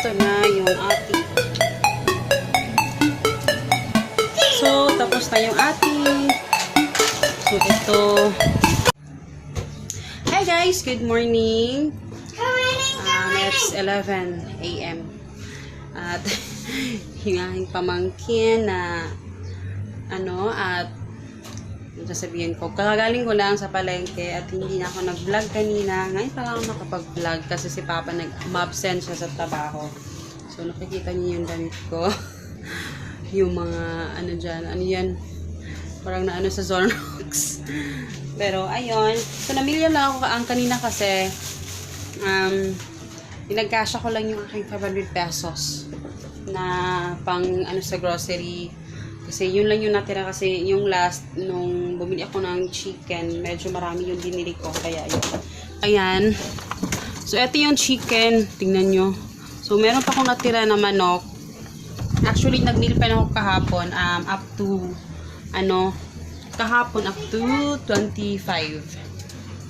ito na yung ating. So, tapos na yung ating. So, ito. Hi guys! Good morning! It's 11 a.m. At yung aking pamangkin na at sasabihin ko, kakagaling ko lang sa palengke at hindi na ako nag-vlog kanina. Ngayon pa lang ako makapag-vlog kasi si Papa nag-absent siya sa trabaho. So, nakikita niyo yung damit ko. Yung mga, dyan, yan, parang sa Zornox. Pero, ayun. So, namili lang ako ang kanina kasi, pinagkasya ko lang yung aking 500 pesos na pang, sa grocery. Kasi yun lang yung natira kasi yung last nung bumili ako ng chicken, medyo marami yung binili ko kaya yun. Ayan. So ito yung chicken, tingnan nyo. So meron pa akong natira na manok. Actually nag-meal pa ako kahapon up to kahapon up to 25.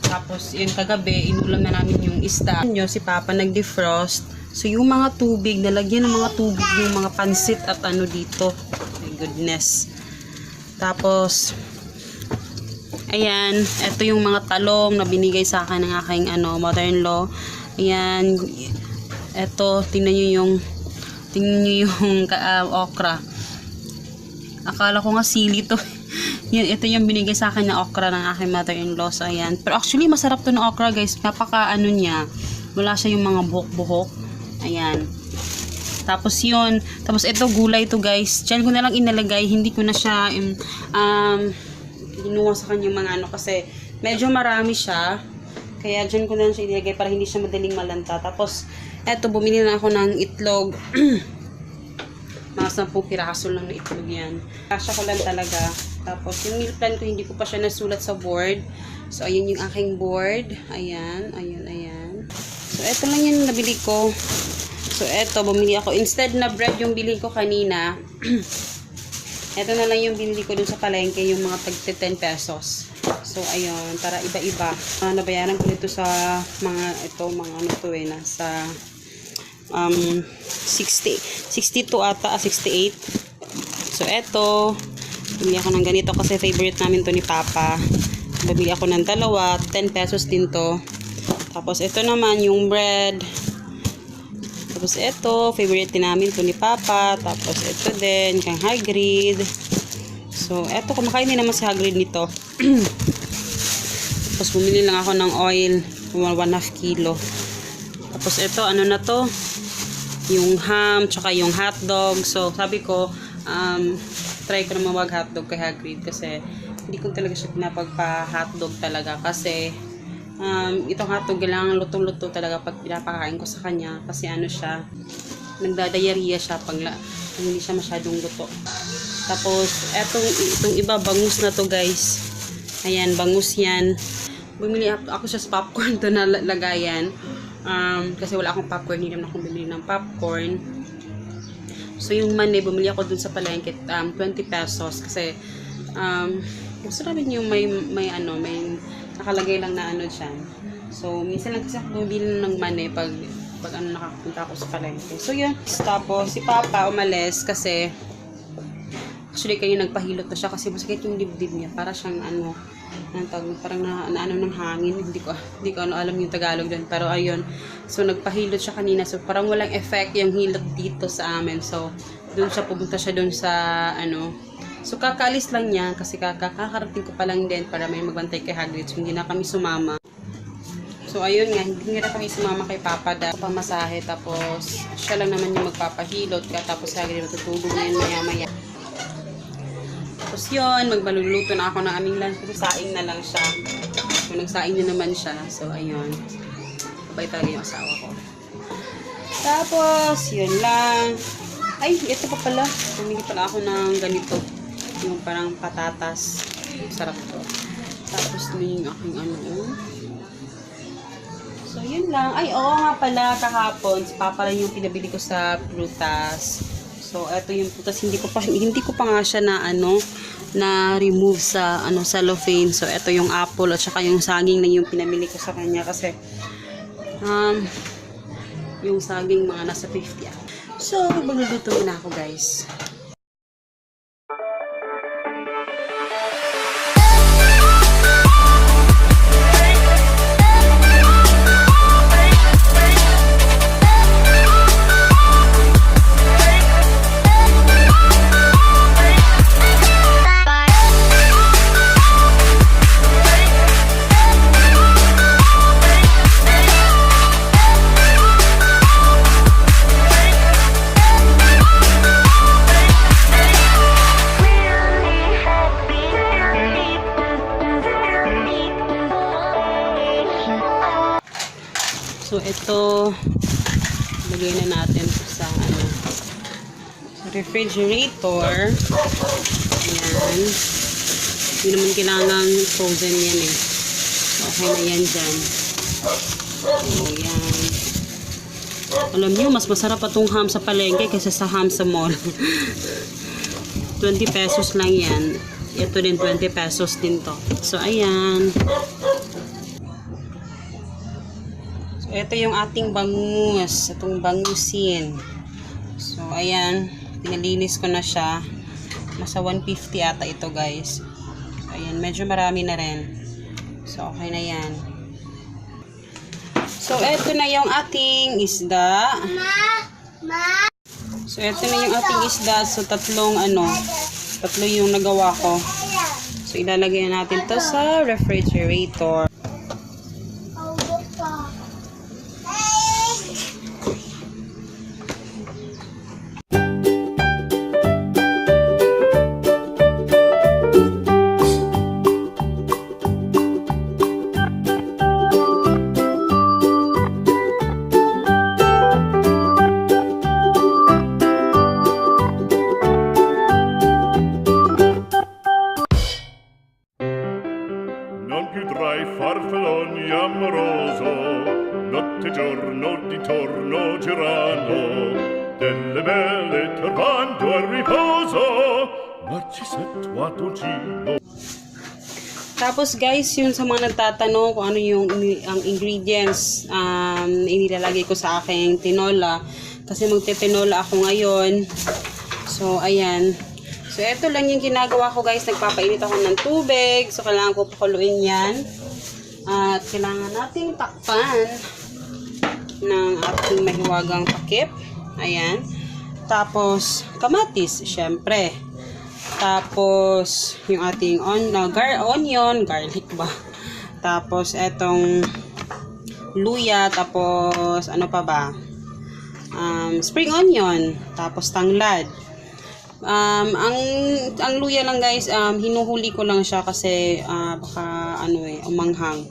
Tapos yun kagabi inulam na namin yung isda. Nyo si Papa nag-defrost. So, yung mga tubig, nalagyan ng mga tubig yung mga pansit at dito. My goodness. Tapos, ayan, ito yung mga talong na binigay sa akin ng aking mother-in-law. Ayan, ito, tingnan nyo yung okra. Akala ko nga sili to. Ito yung binigay sa akin na okra ng aking mother-in-law. So, ayan. Pero actually, masarap to na okra, guys. Napaka niya. Wala siya yung mga buhok-buhok. Ayan. Tapos yun. Tapos ito gulay to guys. Diyan ko na lang inalagay. Hindi ko na siya ginuha sa kanyang mga kasi medyo marami siya. Kaya diyan ko na lang siya inilagay para hindi siya madaling malanta. Tapos eto bumili na ako ng itlog. Mga 10 piraso lang na itlog yan. Kasya ko lang talaga. Tapos yung meal plan ko hindi ko pa siya nasulat sa board. So ayun yung aking board. Ayan. Ayan. So, eto lang yung nabili ko. So, eto, bumili ako. Instead na bread yung bili ko kanina, eto na lang yung binili ko dun sa palengke, yung mga tag 10 pesos. So, ayun, para iba-iba. Nabayaran ko dito sa nasa 62 ata, 68. So, eto, bumili ako ng ganito kasi favorite namin to ni Papa. Bumili ako ng dalawa, 10 pesos din to. Tapos, ito naman yung bread. Tapos, ito, favorite din namin to ni Papa. Tapos, ito din, kang Hagrid. So, ito, kumakain din naman si Hagrid nito. Tapos, bumili lang ako ng oil, 1.5 kilo. Tapos, ito, na to? Yung ham, tsaka yung hotdog. So, sabi ko, try ko naman mag-hotdog kay Hagrid kasi hindi ko talaga siya pinapagpa-hotdog talaga kasi itong hotdog kailangan lutong-luto talaga pag pinapakain ko sa kanya kasi siya nagdadayariya siya pag hindi siya masyadong luto. Tapos itong iba bangus na to guys. Ayan, bangus yan. Bumili ako siya sa popcorn to na lagayan. Kasi wala akong popcorn, hindi naman akong bumili ng popcorn. So yung mani bumili ako dun sa palengke 20 pesos kasi gusto namin yung may nakalagay lang na dyan. So, minsan lang kasi ako bumili ng mani pag nakakapunta ako sa palengke. So, yun. Tapos, si Papa umalis kasi actually, kayo nagpahilot na siya kasi masakit yung dibdib niya. Para siyang parang ng hangin. Hindi ko alam yung Tagalog doon. Pero, ayun. So, nagpahilot siya kanina. So, parang walang effect yung hilot dito sa amin. So, pumunta siya doon sa, So, kakaalis lang niya kasi kakarating ko pa lang din para may magbantay kay Hagrid. So, hindi na kami sumama. So, ayun nga, hindi na kami sumama kay Papa dahil pamasahe. Tapos, siya lang naman yung magpapahilot. Tapos, Hagrid matutulog na yun maya-maya. Tapos, yun, magbaluluto na ako ng aming lunch kasi saing na lang siya. So, nagsaing na naman siya. So, ayun. Sabay talaga yung asawa ko. Tapos, yun lang. Ay, ito pa pala. Pumili pala ako ng ganito. Yung parang patatas. Sarap to. Tapos yung aking So, yun lang. Ay, oo nga pala. Kahapon, si Papa lang yung pinabili ko sa prutas. So, eto yung prutas. Hindi ko pa nga siya na remove sa cellophane. So, eto yung apple at saka yung saging na yung pinamili ko sa kanya kasi Yung saging mga nasa 50 ah. So, magluluto na ako guys. So, ito, lagay na natin sa, sa refrigerator. Ayan. Hindi naman kailangang frozen yan eh. Okay na yan dyan. So, yan. Alam nyo, mas masarap pa itong ham sa palengke kaysa sa ham sa mall. 20 pesos lang yan. Ito din, 20 pesos din to. So, ayan. Ito yung ating bangus. Itong bangusin. So, ayan. Pinalinis ko na siya. Nasa 150 ata ito, guys. So, ayan. Medyo marami na rin. So, okay na yan. So, ito na yung ating isda. So, ito na yung ating isda. So, tatlo yung nagawa ko. So, ilalagay natin to sa refrigerator. Farfalloni amoroso, notte giorno di torno girano, delle belle turbando al riposo, Narcisetto a Dolcino. Tapos guys, yun sa mga nagtatanong kung ano yung ang ingredients inilalagay ko sa aking tinola. Kasi magte-tinola ako ngayon. So, ayan. So, eto lang yung ginagawa ko guys. Nagpapainit ako ng tubig. So, kailangan ko pakuluin yan. At kailangan nating takpan ng ating mahiwagang takip. Ayan. Tapos, kamatis, syempre. Tapos, yung ating onion, garlic ba? Tapos, etong luya. Tapos, ano pa ba? Spring onion. Tapos, tanglad. Ang luya lang guys, hinuhuli ko lang siya kasi baka umanghang.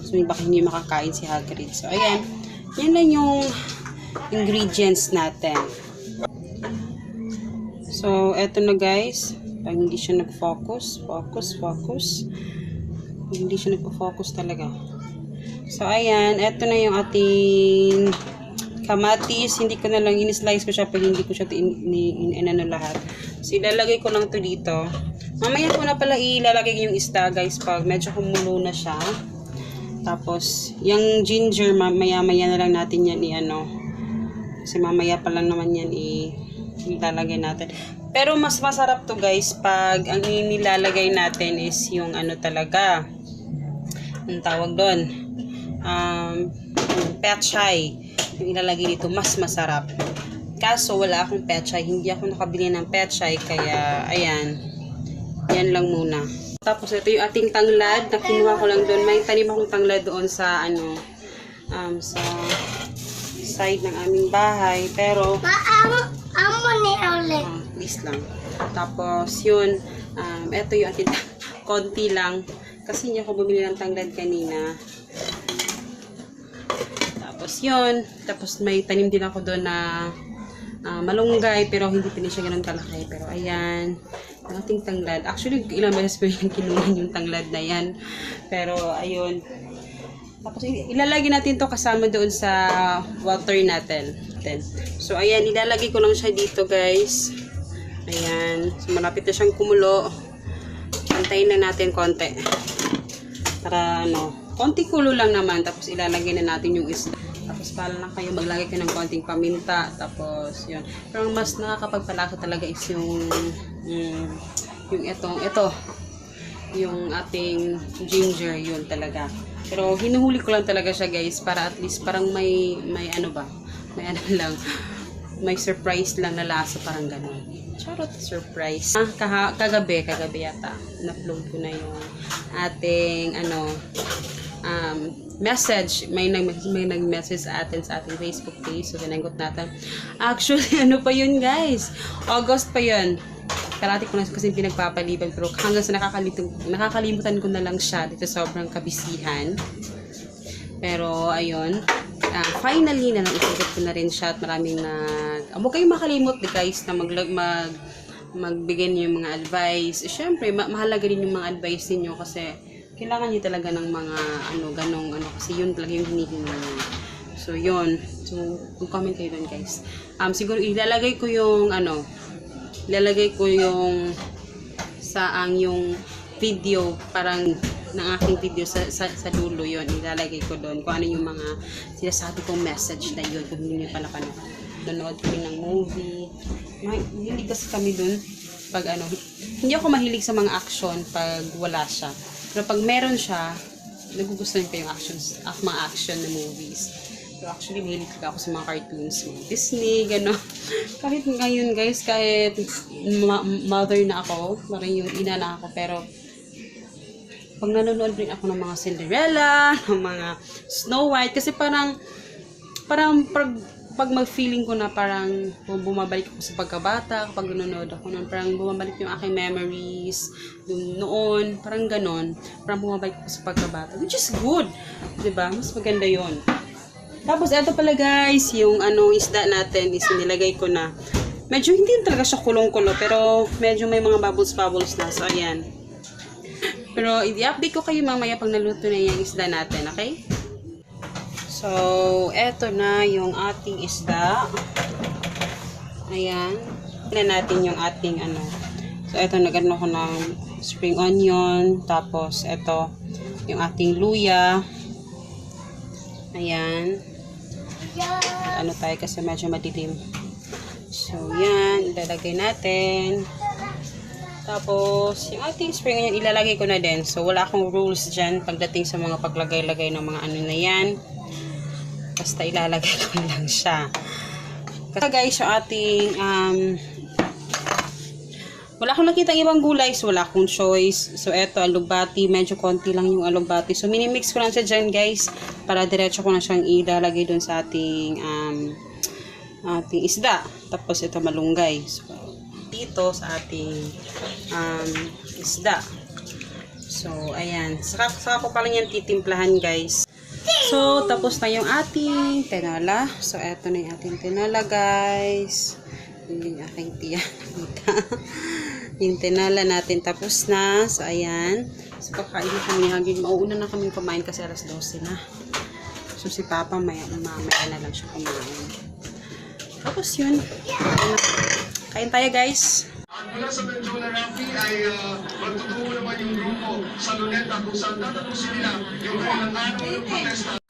So baka hindi makakain si Hagrid. So ayan, yan lang yung ingredients natin. So eto na guys, pag hindi siya nag-focus, focus. Hindi siya nagpo-focus talaga. So ayan, eto na yung ating kamatis. Hindi ko na lang in-slice ko siya pero hindi ko siya inano lahat. So ilalagay ko lang to dito. Mamaya ko na pala ilalagay yung isda guys pag medyo kumulo na siya. Tapos yung ginger maya na lang natin yan kasi mamaya pa lang naman yan ilalagay natin. Pero mas masarap to guys pag ang inilalagay natin is yung talaga. Ang tawag doon. Pechay. Yung ilalagay dito mas masarap. Kaso wala akong pechay, hindi ako nakabili ng pechay kaya ayan. Yan lang muna. Tapos ito yung ating tanglad na kinuha ko lang doon. May tanim akong tanglad doon sa sa side ng aming bahay pero please lang. Tapos yun, ito yung ating konti lang kasi hindi ako bumili ng tanglad kanina. Tapos yun, tapos may tanim din ako doon na malunggay pero hindi pa siya ganun kalaki. Pero ayan, ang ating tanglad. Actually, ilang beses pa yung kinuha yung tanglad na yan. Pero ayun. Tapos ilalagay natin to kasama doon sa water natin. So ayan, ilalagay ko lang siya dito guys. Ayan, so malapit na siyang kumulo. Antayin na natin konti. Para konti kulo lang naman. Tapos ilalagay na natin yung isda. Tapos pala lang kayo, maglagay kayo ng konting paminta. Tapos yun. Pero ang mas nakakapagpalasa talaga is yung ito. Yung ating ginger, yun talaga. Pero hinuhuli ko lang talaga siya guys para at least parang may ano ba? May ano lang. May surprise lang na lasa, parang gano'n. Charot, surprise. Kagabi yata. Na-upload ko na yung ating message. May nag-message sa atin sa ating Facebook page. So, sinagot natin. Actually, ano pa yun guys? August pa yun. Karati ko na kasi pinagpapaliban. Pero hanggang sa nakakalimutan ko na lang siya. Dito sobrang kabisihan. Pero, ayun. Finally, naisigat ko na rin siya at maraming huwag kayong makalimot guys na magbigay niyo yung mga advice. Siyempre, mahalaga rin yung mga advice niyo kasi kailangan niyo talaga ng mga kasi yun talaga yung hinihingi niyo. So, yun. So, comment kayo dun guys. Siguro ilalagay ko yung yung video parang ng aking video sa dulo yon, ilalagay ko doon kung ano yung mga sinasabi kong message na yun kung hindi nyo pa napanood ko ng movie. Hindi kasi kami doon pag hindi ako mahilig sa mga action pag wala siya, pero pag meron siya nagugustuhan ko yung mga action na movies. Pero actually mahilig ako sa mga cartoons, mga Disney, gano'n. Kahit ngayon guys, kahit mother na ako, parang yung ina na ako, pero pag nanonood rin ako ng mga Cinderella, ng mga Snow White, kasi parang pag mag-feeling ko na parang bumabalik ako sa pagkabata, kapag nanonood ako noon, parang bumabalik yung aking memories noon, parang ganon, parang bumabalik ako sa pagkabata, which is good, diba? Mas maganda yon. Tapos ito pala guys, yung isda natin is nilagay ko na. Medyo hindi talaga siya kulong-kulo, pero medyo may mga bubbles na, so ayan. Pero i-update ko kayo mamaya pag naluto na yung isda natin, okay? So, eto na yung ating isda. Ayan. Tignan natin yung ating So, eto nag-ano ko ng spring onion. Tapos, eto yung ating luya. Ayan. Tayo kasi medyo madilim. So, yan. Ilalagay natin. Tapos, yung ating spring onion, ilalagay ko na din. So, wala akong rules dyan pagdating sa mga paglagay-lagay ng mga na yan. Basta ilalagay ko lang siya. Kasi guys, yung ating, wala akong nakitang ibang gulay, so wala akong choice. So, eto, alugbati. Medyo konti lang yung alugbati. So, minimix ko lang siya dyan, guys, para diretso ko na siyang ilalagay dun sa ating, ating isda. Tapos, ito malunggay. So, dito sa ating isda. So, ayan. Saka ko pa lang yan titimplahan, guys. So, tapos na yung ating tinola. So, eto na yung ating tinola, guys. Hindi yung aking tiya. Yung tinola natin tapos na. So, ayan. So, kakain na kami. Hanggang mauuna na kami kumain kasi alas 12 na. So, si Papa mamaya na lang siya kumain. Tapos yun. Kain tayo guys. Mula sa Benjola Rafi ay magtutungo naman yung grupo sa Luneta kung saan tatanungin nila yung kailang araw ng protesta.